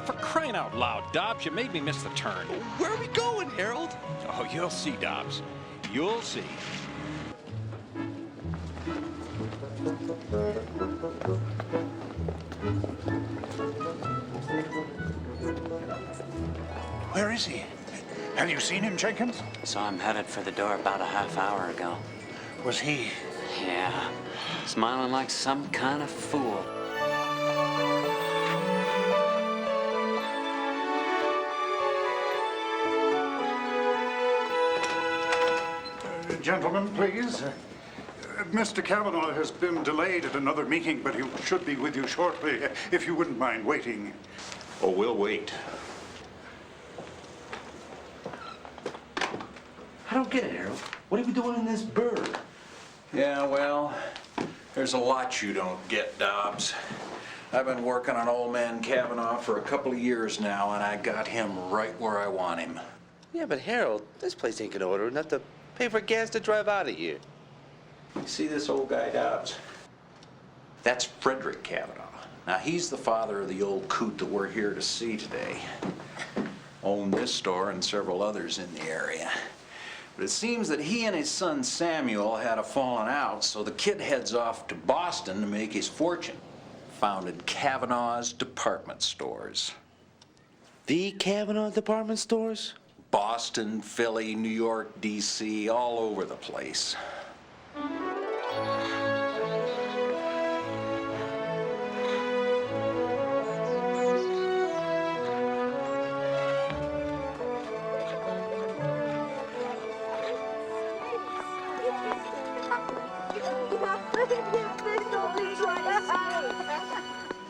for crying out loud, Dobbs, you made me miss the turn. Where are we going, Harold? Oh, you'll see, Dobbs. You'll see. Where is he? Have you seen him, Jenkins? Saw him headed for the door about a half hour ago. Was he? Yeah, smiling like some kind of fool. Gentlemen, please. Mr. Kavanaugh has been delayed at another meeting, but he should be with you shortly, if you wouldn't mind waiting. Oh, we'll wait. I don't get it, Harold. What are we doing in this bird? Yeah, well, there's a lot you don't get, Dobbs. I've been working on old man Kavanaugh for a couple of years now, and I got him right where I want him. Yeah, but Harold, this place ain't gonna order enough to pay for gas to drive out of here. You see this old guy, Dobbs? That's Frederick Kavanaugh. Now, he's the father of the old coot that we're here to see today. Owned this store and several others in the area. But it seems that he and his son Samuel had a falling out, so the kid heads off to Boston to make his fortune. Founded Kavanaugh's Department Stores. The Kavanaugh department stores? Boston, Philly, New York, D.C., all over the place.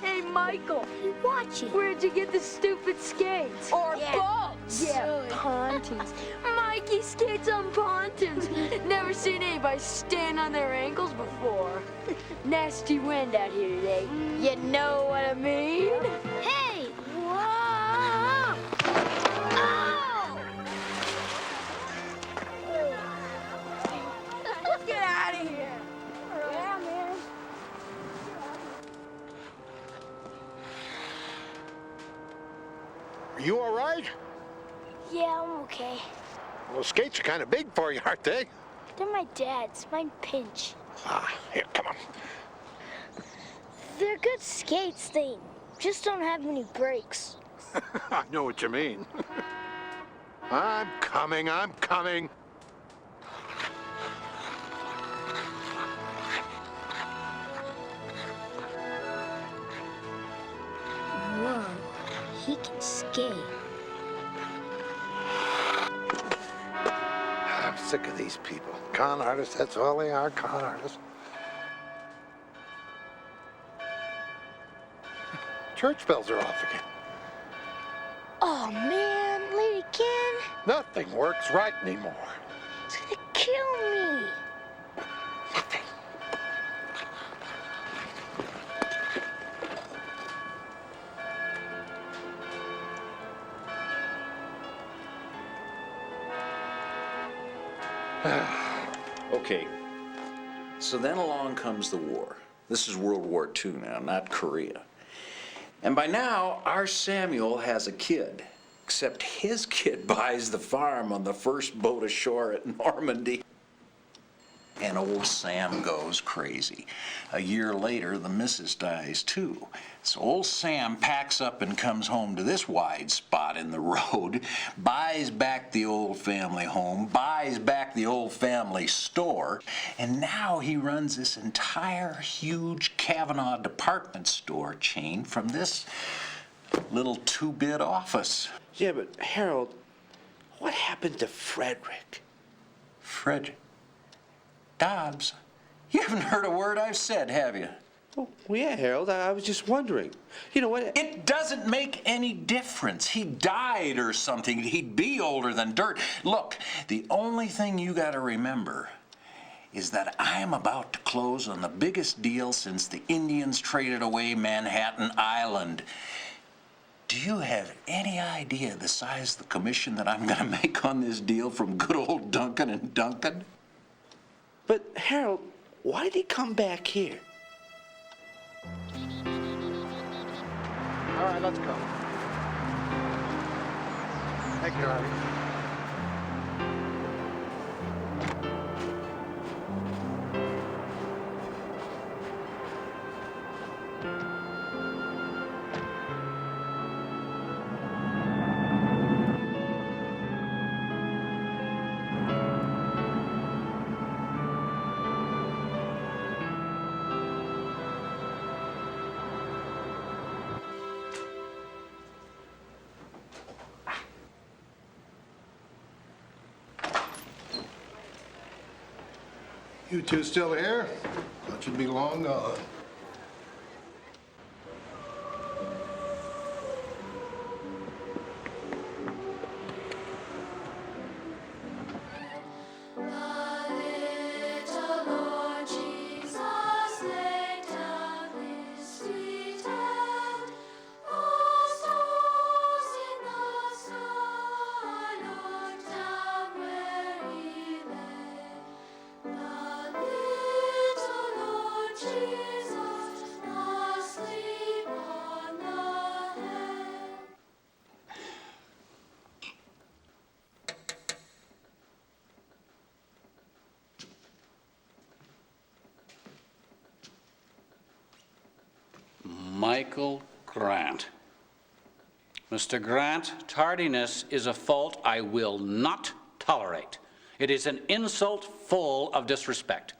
Hey, Michael. Watch it. Where'd you get the stupid skates? Or boats? Yeah, Silly. pontoons. Mikey skates on pontoons. Never seen anybody stand on their ankles before. Nasty wind out here today. You know what I mean? Hey! Whoa! Oh! Get out of here. Yeah, man. Are you all right? Yeah, I'm okay. Well, skates are kind of big for you, aren't they? They're my dad's. Mine pinch. Ah, here, come on. They're good skates. They just don't have any brakes. I know what you mean. I'm coming, I'm coming. Whoa, he can skate. I'm sick of these people. Con artists, that's all they are, con artists. Church bells are off again. Oh, man, Lady Ken, Nothing works right anymore. it's gonna kill me. Nothing. Okay, so then along comes the war. This is World War II now, not Korea. And by now, our Samuel has a kid, except his kid buys the farm on the first boat ashore at Normandy. And old Sam goes crazy. A year later, the missus dies too. So old Sam packs up and comes home to this wide spot in the road, buys back the old family home, buys back the old family store, and now he runs this entire huge Kavanaugh department store chain from this little two-bit office. Yeah, but Harold, what happened to Frederick? Fred Dobbs, you haven't heard a word I've said, have you? Oh, well, yeah, Harold, I was just wondering. You know what? It doesn't make any difference. He died or something. He'd be older than dirt. Look, the only thing you gotta remember is that I'm about to close on the biggest deal since the Indians traded away Manhattan Island. Do you have any idea the size of the commission that I'm gonna make on this deal from good old Duncan and Duncan? But Harold, why did he come back here? All right, let's go. Thank you, Robbie. You two still here? Thought you'd be long gone. Michael Grant. Mr. Grant, tardiness is a fault I will not tolerate. It is an insult full of disrespect.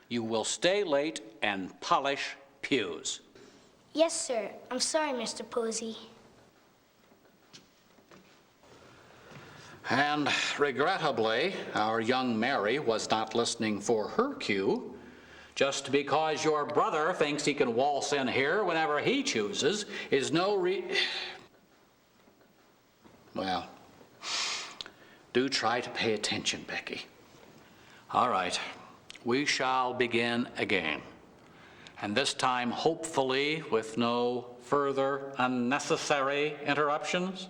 You will stay late and polish pews. Yes, sir. I'm sorry, Mr. Posey. And regrettably, our young Mary was not listening for her cue. Just because your brother thinks he can waltz in here whenever he chooses is no Well, do try to pay attention, Becky. All right, we shall begin again. And this time, hopefully, with no further unnecessary interruptions.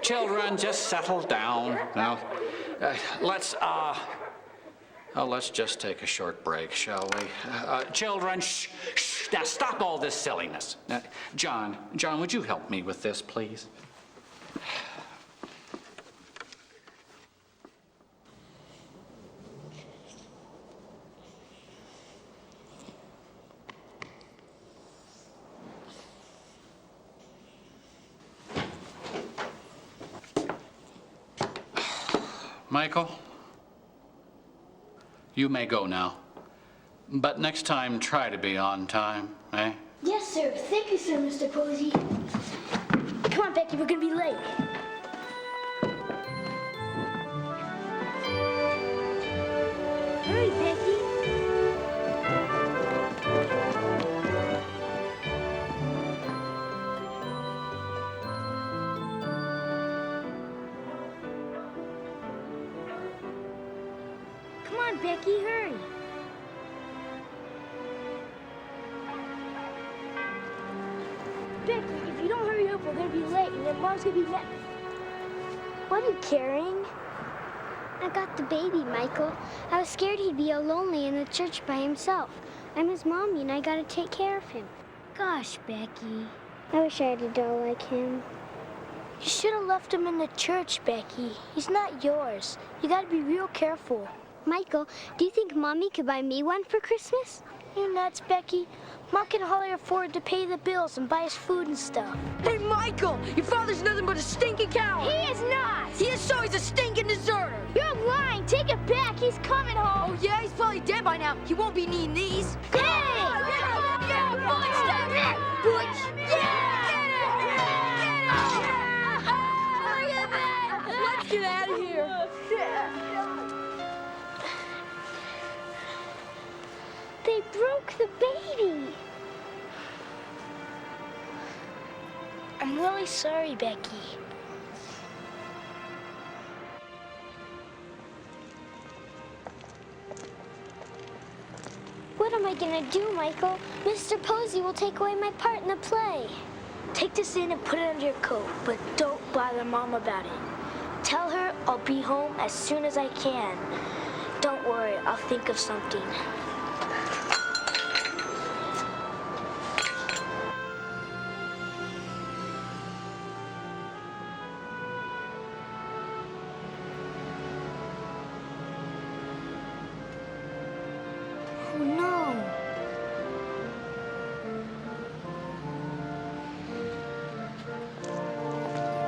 Children, just settle down. Now, let's just take a short break, shall we? Children, shh. Now, stop all this silliness. John, would you help me with this, please? Michael, you may go now. But next time, try to be on time, eh? Yes, sir. Thank you, sir, Mr. Posey. Come on, Becky, we're gonna be late. Hurry, Becky. Come on, Becky, hurry. Becky, if you don't hurry up, we're gonna be late, and then Mom's gonna be mad. What are you carrying? I got the baby, Michael. I was scared he'd be all lonely in the church by himself. I'm his mommy, and I gotta take care of him. Gosh, Becky. I wish I had a doll like him. You should have left him in the church, Becky. He's not yours. You gotta be real careful. Michael, do you think Mommy could buy me one for Christmas? You nuts, Becky? Mom can hardly afford to pay the bills and buy us food and stuff. Hey, Michael! Your father's nothing but a stinking coward! He is not! He is so he's a stinking deserter! You're lying! Take it back! He's coming home! Oh, yeah? He's probably dead by now. He won't be needing these. Hey! Yeah, Butch! Yeah! Let's get out of here! I'm really sorry, Becky. What am I gonna do, Michael? Mr. Posey will take away my part in the play. Take this in and put it under your coat, but don't bother Mom about it. Tell her I'll be home as soon as I can. Don't worry, I'll think of something. Oh no.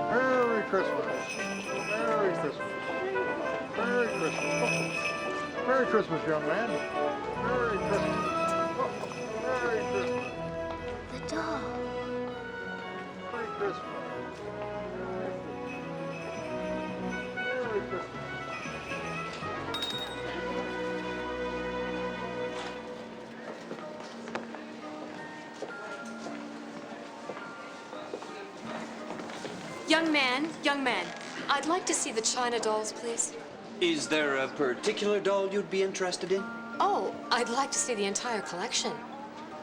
Merry Christmas. Merry Christmas. Merry Christmas. Merry Christmas, young man. Merry Christmas. Merry Christmas. The doll. Merry Christmas. Merry Christmas. Young man, I'd like to see the China dolls, please. Is there a particular doll you'd be interested in? Oh, I'd like to see the entire collection.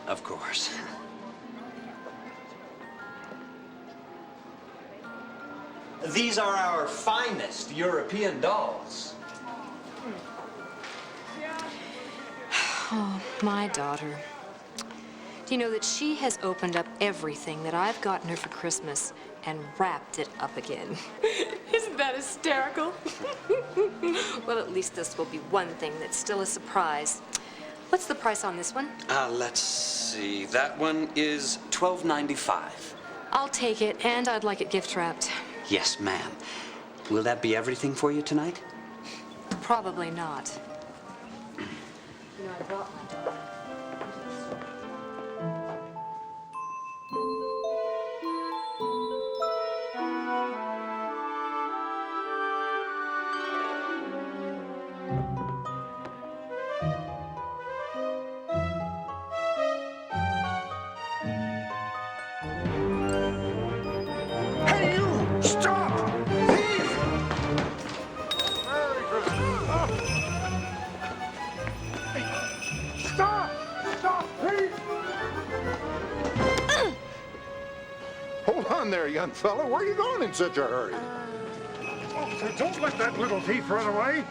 Of course. These are our finest European dolls. Oh, my daughter. Do you know that she has opened up everything that I've gotten her for Christmas and wrapped it up again? Isn't that hysterical? Well, at least this will be one thing that's still a surprise. What's the price on this one? Let's see. That one is $12.95. I'll take it, and I'd like it gift wrapped. Yes, ma'am. Will that be everything for you tonight? Probably not. You know, I brought my daughter. Hey, you! Stop! Thief! Merry Christmas. Stop! Stop, thief! Hold on there, young fella. Where are you going in such a hurry? Officer, don't let that little thief run away.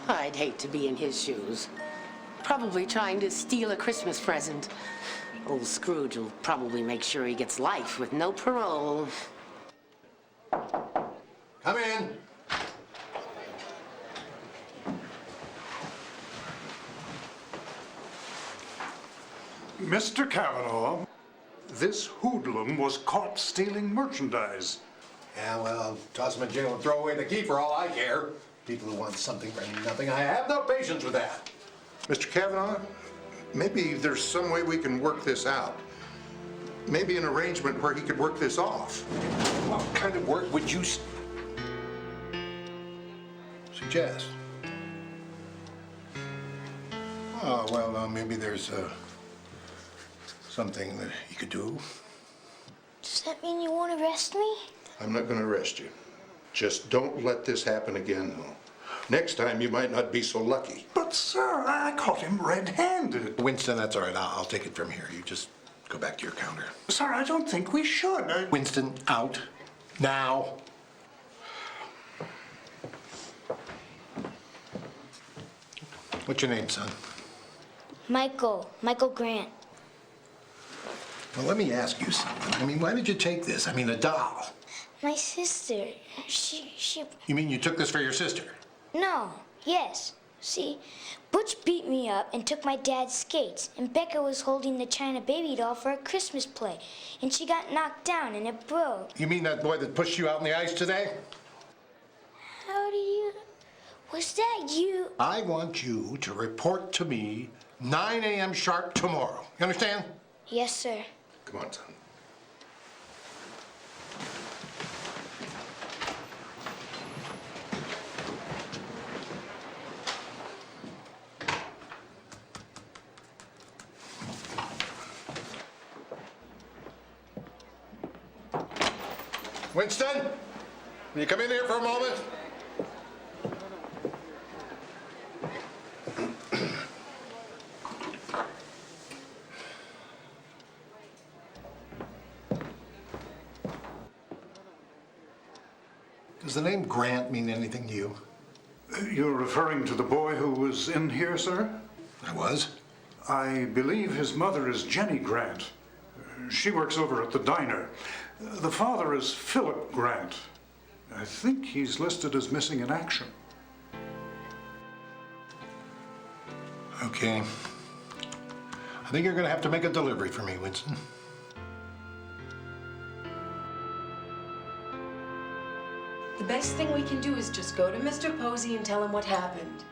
I'd hate to be in his shoes. Probably trying to steal a Christmas present. Old Scrooge will probably make sure he gets life with no parole. Come in. Mr. Kavanaugh, this hoodlum was caught stealing merchandise. Yeah, well, toss him in jail and throw away the key for all I care. People who want something for nothing, I have no patience with that. Mr. Cavanaugh, maybe there's some way we can work this out. Maybe an arrangement where he could work this off. What kind of work would you suggest? Oh, well, maybe there's something that he could do. Does that mean you won't arrest me? I'm not going to arrest you. Just don't let this happen again. Next time, you might not be so lucky. But, sir, I caught him red-handed. Winston, that's all right. I'll take it from here. You just go back to your counter. Sir, I don't think we should. Winston, out. Now. What's your name, son? Michael Grant. Well, let me ask you something. I mean, why did you take this? I mean, a doll. My sister, she... You mean you took this for your sister? No, yes. See, Butch beat me up and took my dad's skates, and Becca was holding the China baby doll for a Christmas play, and she got knocked down and it broke. You mean that boy that pushed you out on the ice today? How do you... Was that you? I want you to report to me 9 a.m. sharp tomorrow. You understand? Yes, sir. Come on, son. Winston, will you come in here for a moment? Does the name Grant mean anything to you? You're referring to the boy who was in here, sir? I was. I believe his mother is Jenny Grant. She works over at the diner. The father is Philip Grant. I think he's listed as missing in action. Okay. I think you're going to have to make a delivery for me, Winston. The best thing we can do is just go to Mr. Posey and tell him what happened.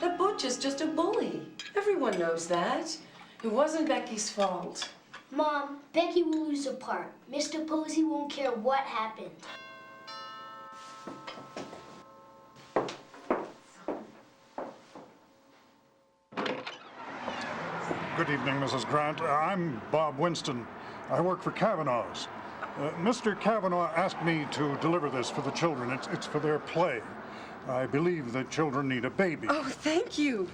That Butch is just a bully. Everyone knows that. It wasn't Becky's fault. Mom, Becky will lose her part. Mr. Posey won't care what happened. Good evening, Mrs. Grant. I'm Bob Winston. I work for Cavanaugh's. Mr. Kavanaugh asked me to deliver this for the children. It's for their play. I believe the children need a baby. Oh, thank you.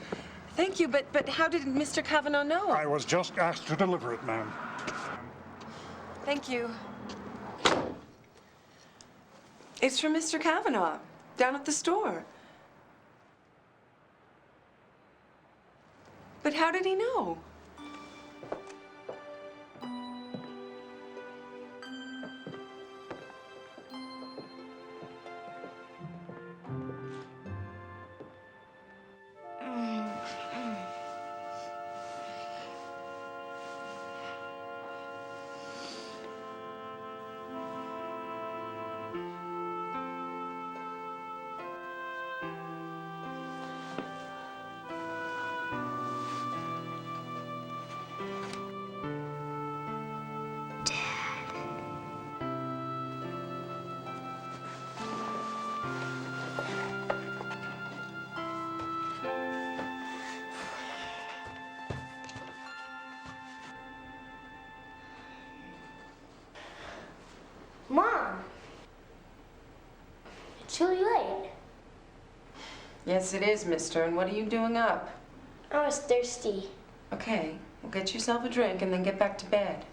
Thank you, but how did Mr. Kavanaugh know? I was just asked to deliver it, ma'am. Thank you. It's from Mr. Kavanaugh, down at the store. But how did he know? Mom! It's really late. Yes, it is, mister. And what are you doing up? I was thirsty. Okay, well, get yourself a drink and then get back to bed.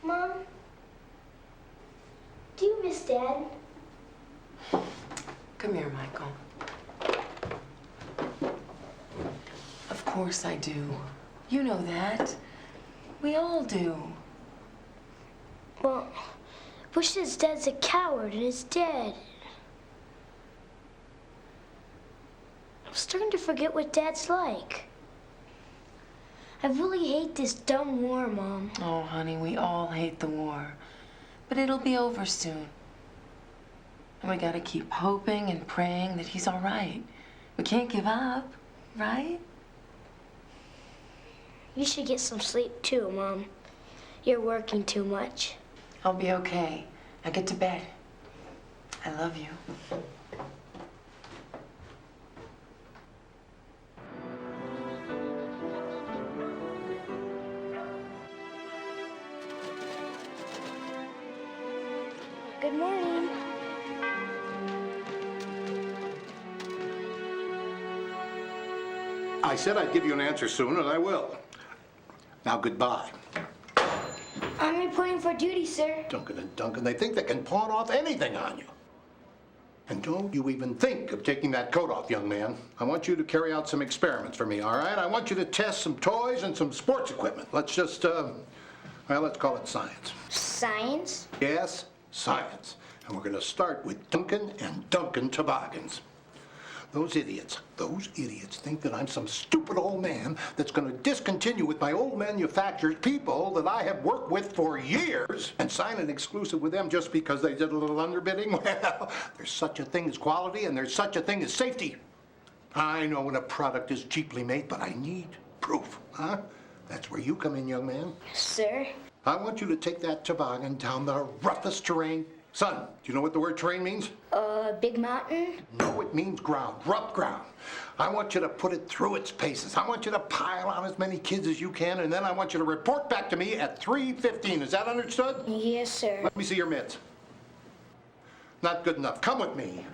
Mom? Do you miss Dad? Come here, Michael. Of course I do. You know that. We all do. Well, Bush says Dad's a coward and is dead. I'm starting to forget what Dad's like. I really hate this dumb war, Mom. Oh, honey, we all hate the war. But it'll be over soon. And we gotta keep hoping and praying that he's all right. We can't give up, right? You should get some sleep too, Mom. You're working too much. I'll be okay. Now get to bed. I love you. Good morning. I said I'd give you an answer soon, and I will. Now, goodbye. I'm reporting for duty, sir. Duncan and Duncan, they think they can pawn off anything on you. And don't you even think of taking that coat off, young man. I want you to carry out some experiments for me, all right? I want you to test some toys and some sports equipment. Let's just, well, let's call it science. Science? Yes, science. And we're going to start with Duncan and Duncan toboggans. Those idiots think that I'm some stupid old man that's going to discontinue with my old manufacturers, people that I have worked with for years, and sign an exclusive with them just because they did a little underbidding. Well, there's such a thing as quality, and there's such a thing as safety. I know when a product is cheaply made, but I need proof, huh? That's where you come in, young man. Sir? I want you to take that toboggan down the roughest terrain Son, do you know what the word terrain means? Big mountain? No, it means ground, rough ground. I want you to put it through its paces. I want you to pile on as many kids as you can, and then I want you to report back to me at 3:15. Is that understood? Yes, sir. Let me see your mitts. Not good enough. Come with me.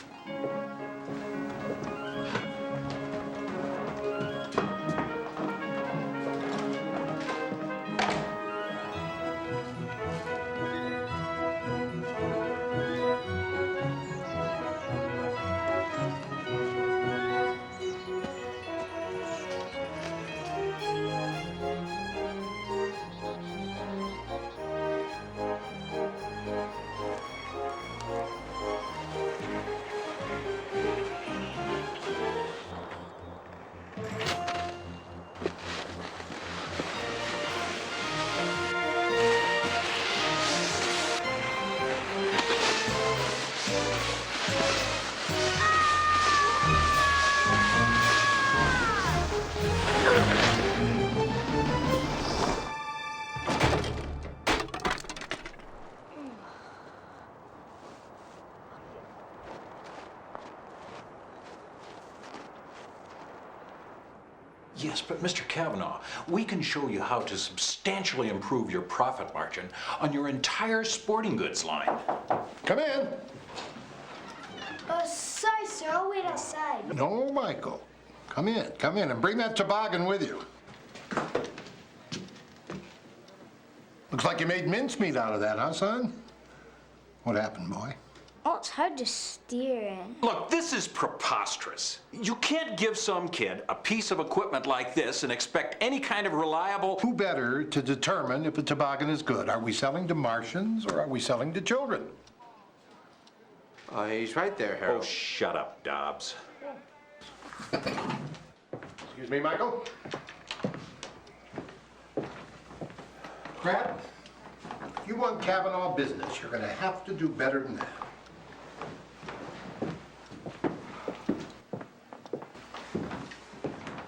Yes, but Mr. Kavanaugh, we can show you how to substantially improve your profit margin on your entire sporting goods line. Come in. Sorry, sir. I'll wait outside. No, Michael. Come in, and bring that toboggan with you. Looks like you made mincemeat out of that, huh, son? What happened, boy? Oh, it's hard to steer in. Look, this is preposterous. You can't give some kid a piece of equipment like this and expect any kind of reliable... Who better to determine if a toboggan is good? Are we selling to Martians or are we selling to children? He's right there, Harold. Oh, shut up, Dobbs. Excuse me, Michael. Grant, if you want Kavanaugh business, you're going to have to do better than that.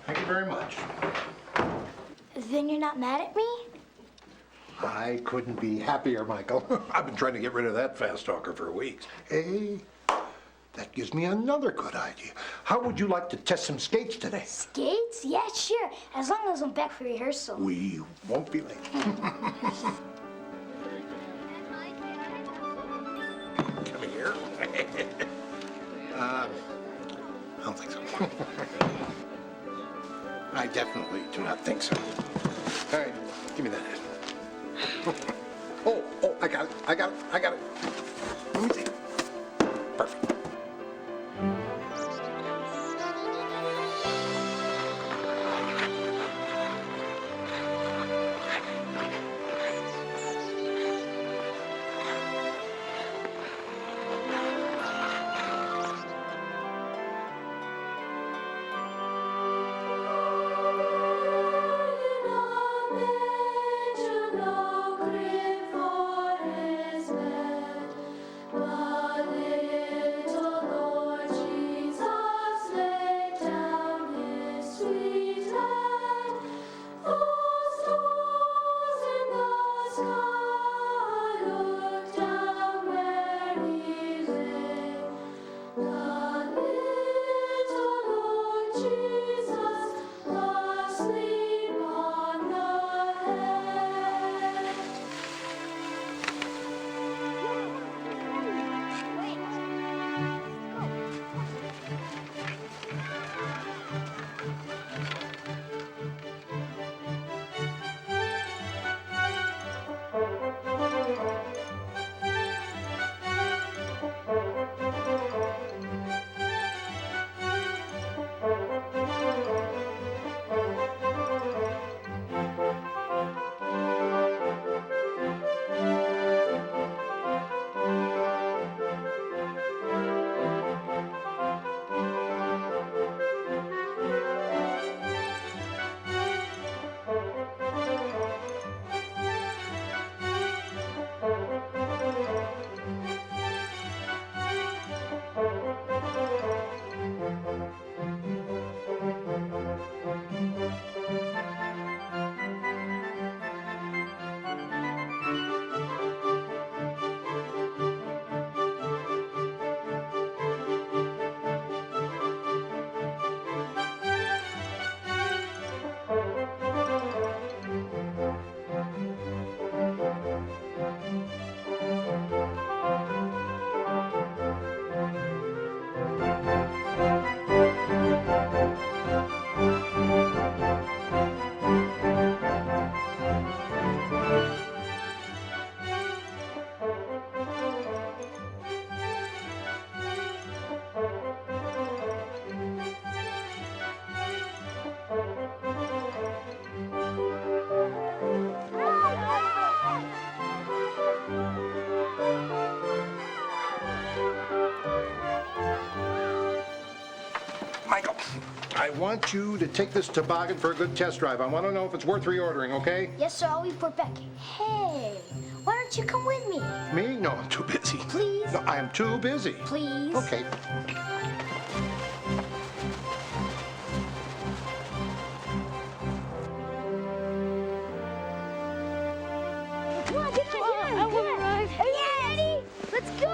Thank you very much. Then you're not mad at me? I couldn't be happier, Michael. I've been trying to get rid of that fast talker for weeks. Hey, that gives me another good idea. How would you like to test some skates today? Skates? Yeah, sure. As long as I'm back for rehearsal. We won't be late. Come here. I don't think so. I definitely do not think so. All right, give me that. Oh, I got it. Let me see. Perfect. Michael, I want you to take this toboggan for a good test drive. I want to know if it's worth reordering, okay? Yes, sir. I'll report back. Hey, why don't you come with me? Me? No, I'm too busy. Please? No, I am too busy. Please? Okay. Come on, get on. I want to ride. Are you ready? Let's go!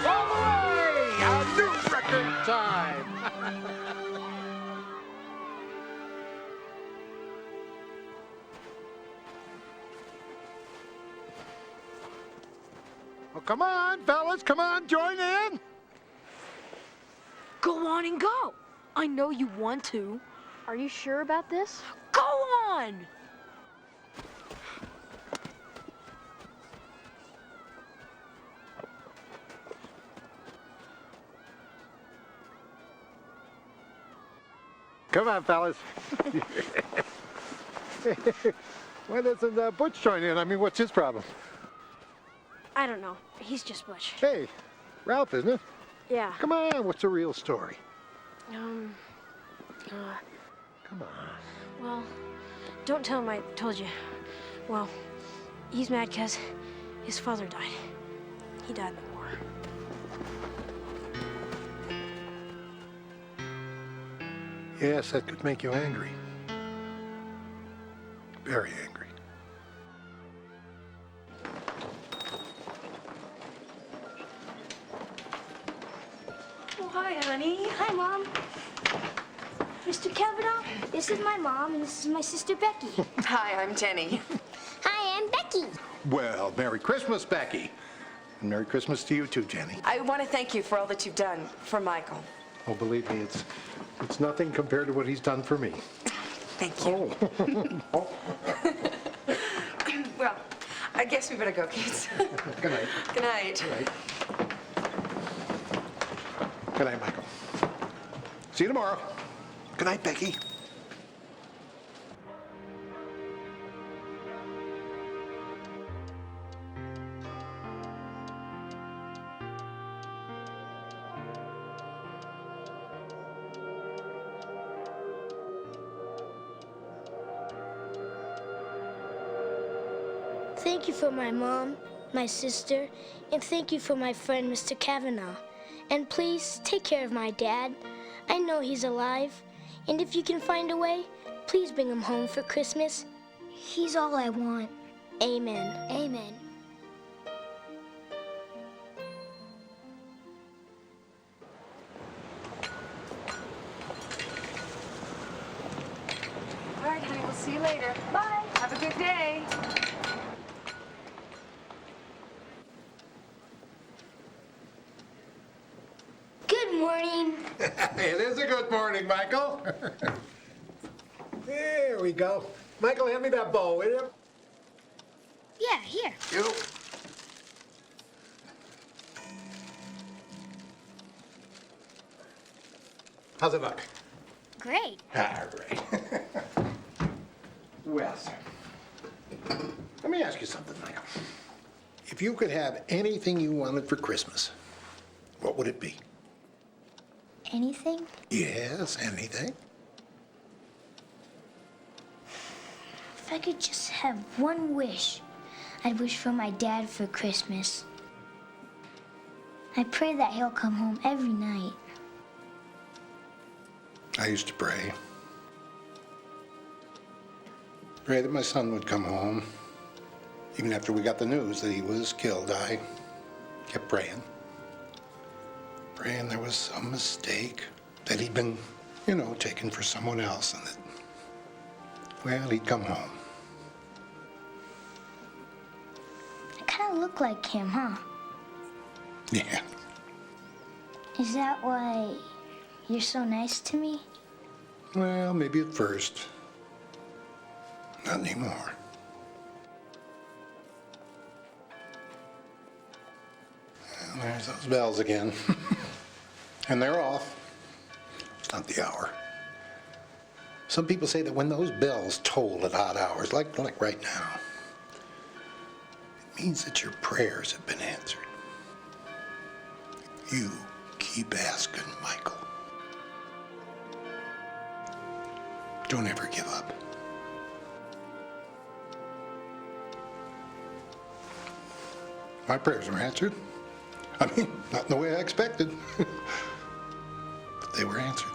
All the way! A new record time! Well, come on, fellas, come on, join in. Go on and go. I know you want to. Are you sure about this? Go on! Come on, fellas. Why doesn't Butch join in? I mean, what's his problem? I don't know. He's just Butch. Hey, Ralph, isn't it? Yeah. Come on, what's the real story? Come on. Well, don't tell him I told you. Well, he's mad because his father died. He died in the war. Yes, that could make you angry. Very angry. Oh, hi, honey. Hi, Mom. Mr. Kavanaugh, this is my mom, and this is my sister, Becky. Hi, I'm Jenny. Hi, I'm Becky. Well, Merry Christmas, Becky. And Merry Christmas to you too, Jenny. I want to thank you for all that you've done for Michael. Oh, believe me, it's nothing compared to what he's done for me. Thank you. Oh. Well, I guess we better go, kids. Good night. Good night. Good night. Good night, Michael. See you tomorrow. Good night, Becky. Thank you for my mom, my sister, and thank you for my friend, Mr. Kavanaugh. And please take care of my dad. I know he's alive. And if you can find a way, please bring him home for Christmas. He's all I want. Amen. Amen. All right, honey, we'll see you later. Bye. Have a good day. Good morning. It is a good morning, Michael. There we go. Michael, hand me that bow, will you? Yeah, here. You. How's it look? Great. All right. Well, sir, let me ask you something, Michael. If you could have anything you wanted for Christmas, what would it be? Anything? Yes, anything. If I could just have one wish, I'd wish for my dad for Christmas. I pray that he'll come home every night. I used to pray. Pray that my son would come home. Even after we got the news that he was killed, I kept praying. Praying there was some mistake, that he'd been, taken for someone else, and that, well, he'd come home. I kind of look like him, huh? Yeah. Is that why you're so nice to me? Well, maybe at first. Not anymore. And there's those bells again. And they're off. It's not the hour. Some people say that when those bells toll at odd hours, like right now, it means that your prayers have been answered. You keep asking, Michael. Don't ever give up. My prayers were answered. I mean, not in the way I expected, but they were answered.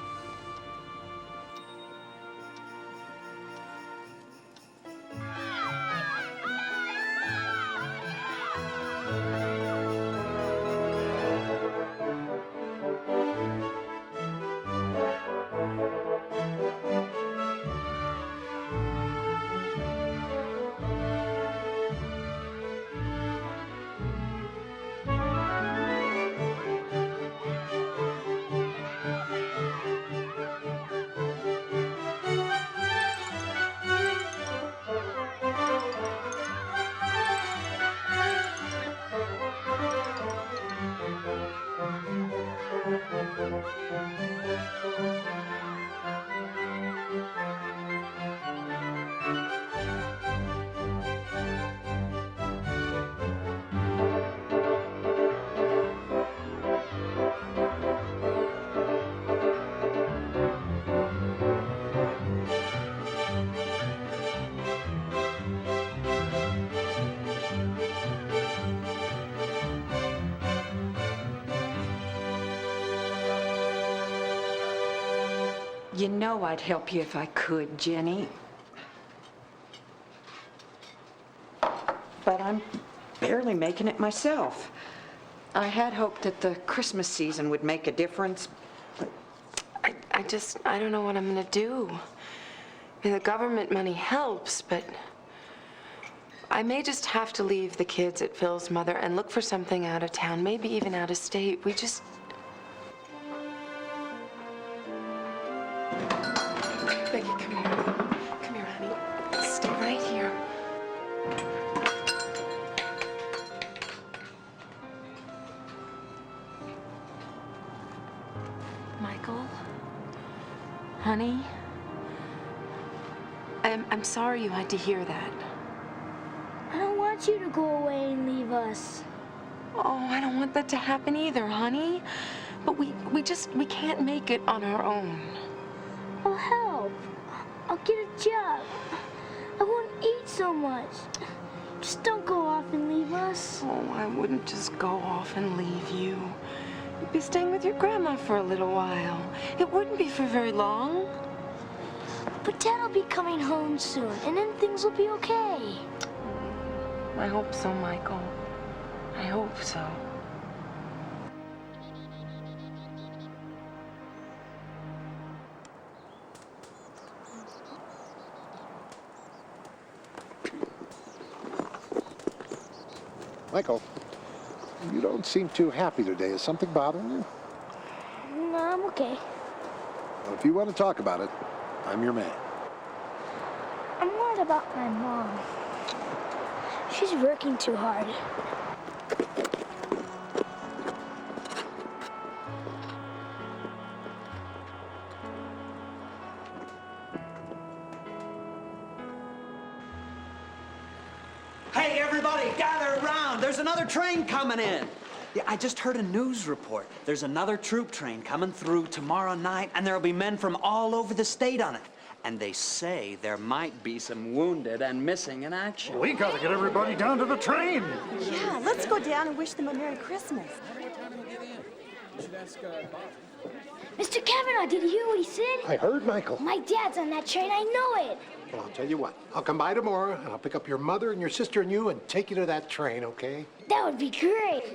You know I'd help you if I could, Jenny. But I'm barely making it myself. I had hoped that the Christmas season would make a difference, but I don't know what I'm gonna do. I mean, the government money helps, but I may just have to leave the kids at Phil's mother and look for something out of town, maybe even out of state. Becky, come here. Come here, honey. Stay right here. Michael? Honey? I'm sorry you had to hear that. I don't want you to go away and leave us. Oh, I don't want that to happen either, honey. But we can't make it on our own. I'll help. I'll get a job. I won't eat so much. Just don't go off and leave us. Oh, I wouldn't just go off and leave you. You'd be staying with your grandma for a little while. It wouldn't be for very long. But Dad'll be coming home soon, and then things will be okay. I hope so, Michael. I hope so. Michael, you don't seem too happy today. Is something bothering you? No, I'm okay. Well, if you want to talk about it, I'm your man. I'm worried about my mom. She's working too hard. Hey, everybody, gather around. There's another train coming in. Yeah, I just heard a news report. There's another troop train coming through tomorrow night, and there'll be men from all over the state on it. And they say there might be some wounded and missing in action. We gotta get everybody down to the train. Yeah, let's go down and wish them a Merry Christmas. Mr. Kavanaugh, did you hear what he said? I heard, Michael. My dad's on that train, I know it. Well, I'll tell you what. I'll come by tomorrow, and I'll pick up your mother and your sister and you and take you to that train, okay? That would be great.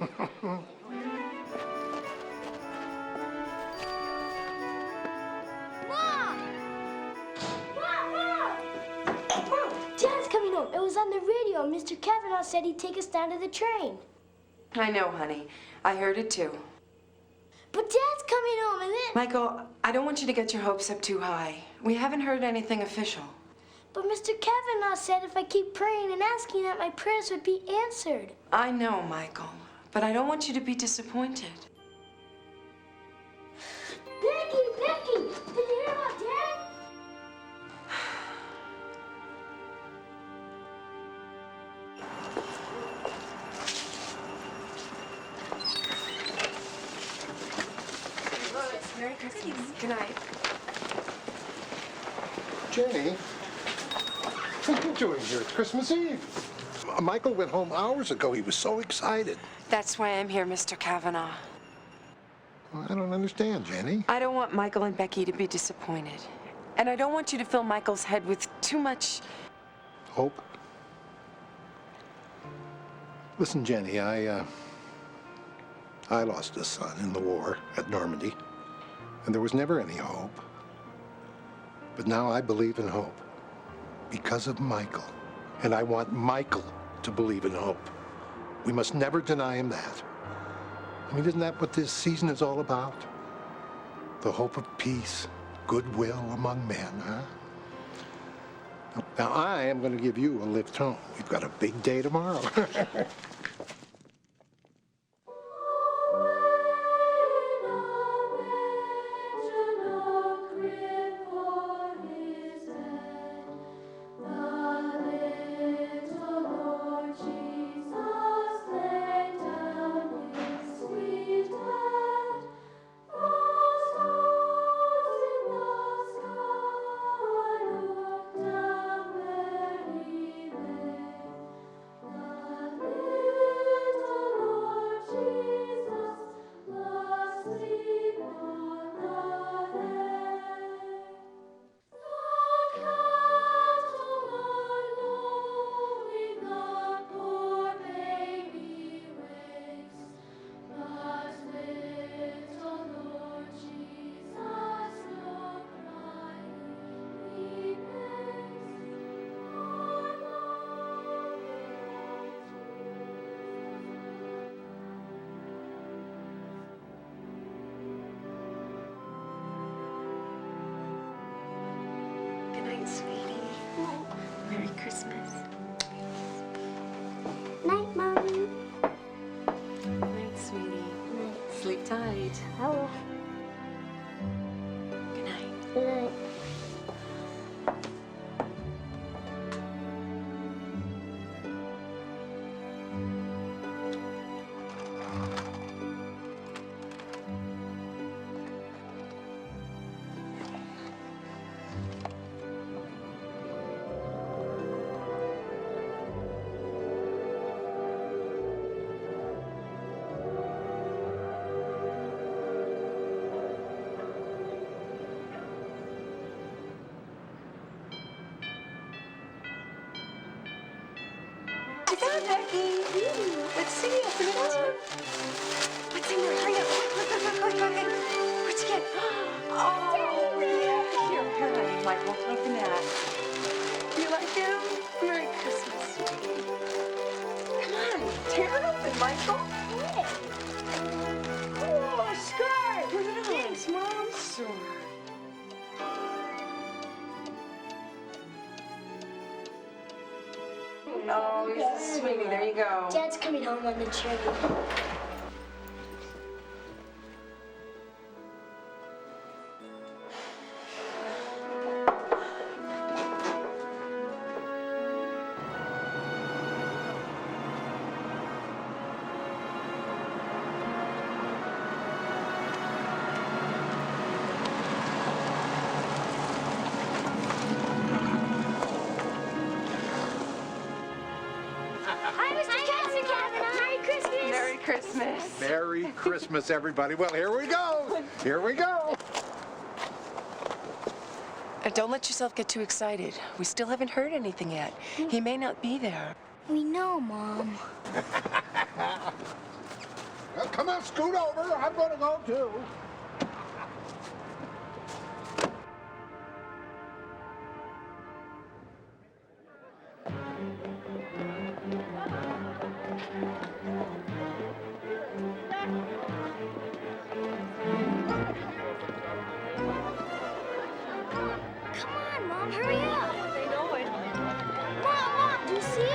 Dad's coming home. It was on the radio. Mr. Kavanaugh said he'd take us down to the train. I know, honey. I heard it too. But Dad's coming home, and then... Michael, I don't want you to get your hopes up too high. We haven't heard anything official. But Mr. Kavanaugh said if I keep praying and asking that my prayers would be answered. I know, Michael, but I don't want you to be disappointed. Becky! Did you hear about Dad? Good night. Jenny, what are you doing here? It's Christmas Eve. Michael went home hours ago. He was so excited. That's why I'm here, Mr. Kavanaugh. Well, I don't understand, Jenny. I don't want Michael and Becky to be disappointed. And I don't want you to fill Michael's head with too much... Hope? Listen, Jenny, I lost a son in the war at Normandy, and there was never any hope. But now I believe in hope because of Michael, and I want Michael to believe in hope. We must never deny him that. I mean, isn't that what this season is all about? The hope of peace, goodwill among men, huh? Now, I am going to give you a lift home. We've got a big day tomorrow. Merry Christmas. Night, Mommy. Night, sweetie. Night. Sleep tight. Hello. Good night. Good night. Becky. Let's see. Open it up. What's in there? Hurry up. Quick. What'd you get? Oh, yeah. Here, honey. Michael, open that. Do you like him? Merry Christmas, sweetie. Come on. Tear it open, Michael. Oh, a scarf. Put it on. Thanks, Mom. Sure. Oh, he's a sweetie. There you go. Dad's coming home on the train. Christmas. Merry Christmas, everybody. Well, here we go. Here we go. Don't let yourself get too excited. We still haven't heard anything yet. He may not be there. We know, Mom. Well, come on, scoot over. I'm going to go, too. Hurry up! They know it. Mom, do you see it?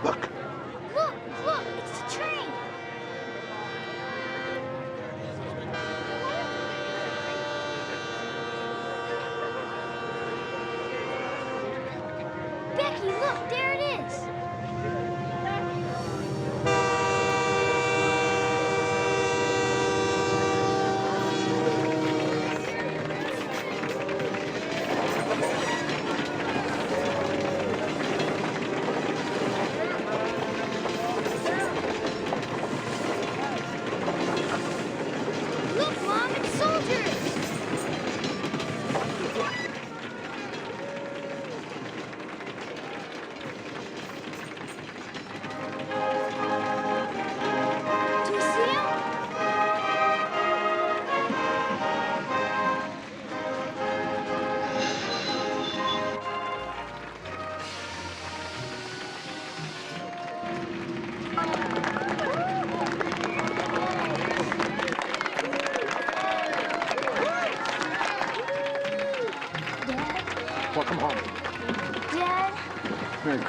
Look, it's the train. Becky,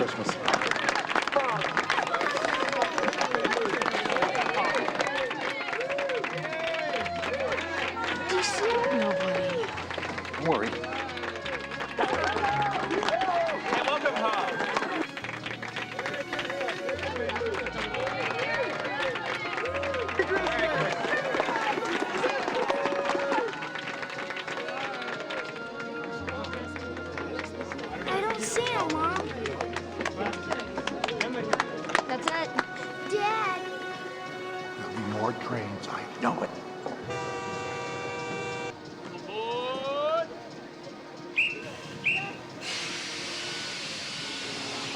Christmas. Do you see him? Nobody. Don't worry. Hey, welcome home. I don't see him, Mom. That's it. Dad. There'll be more trains, I know it.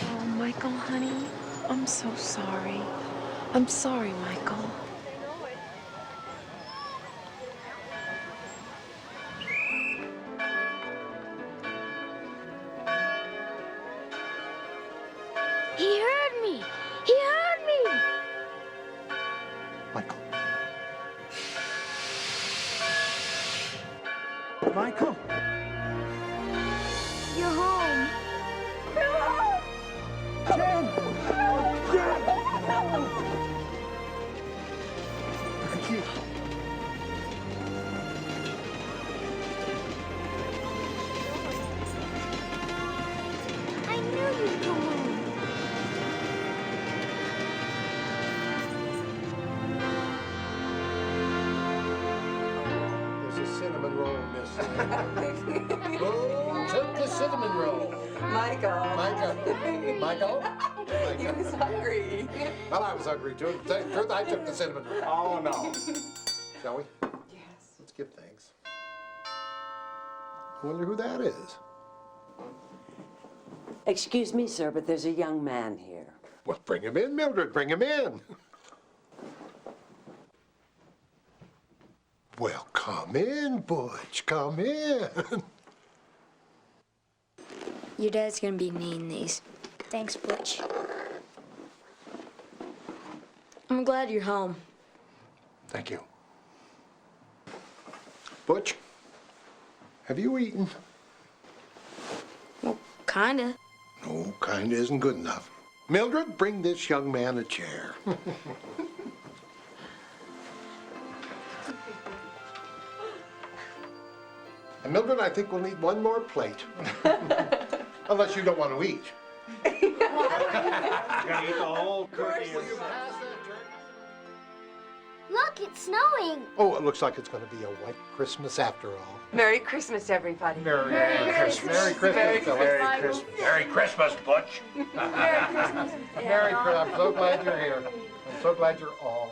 Oh, Michael, honey, I'm so sorry. I'm sorry, Michael. He heard me. He heard me. Michael. Michael? You're home. Thank you. I knew you'd come home. There's a cinnamon roll, miss. Who took the cinnamon roll? Michael. Michael. Michael? He was hungry. Well, I was hungry too. To tell you the truth, I took the cinnamon roll. Oh, no. Shall we? Yes. Let's give thanks. I wonder who that is. Excuse me, sir, but there's a young man here. Well, bring him in, Mildred. Bring him in. Well, come in, Butch. Come in. Your dad's gonna be needing these. Thanks, Butch. I'm glad you're home. Thank you. Butch, have you eaten? Well, kinda. No, kinda isn't good enough. Mildred, bring this young man a chair. And Mildred, I think we'll need one more plate. Unless you don't want to eat. You're gonna eat the whole cookie. Look, it's snowing. Oh, it looks like it's going to be a white Christmas after all. Merry Christmas, everybody. Merry Christmas. Merry Christmas. Merry Christmas. Merry Christmas, Butch. Merry Christmas. I'm so glad you're here. I'm so glad you're all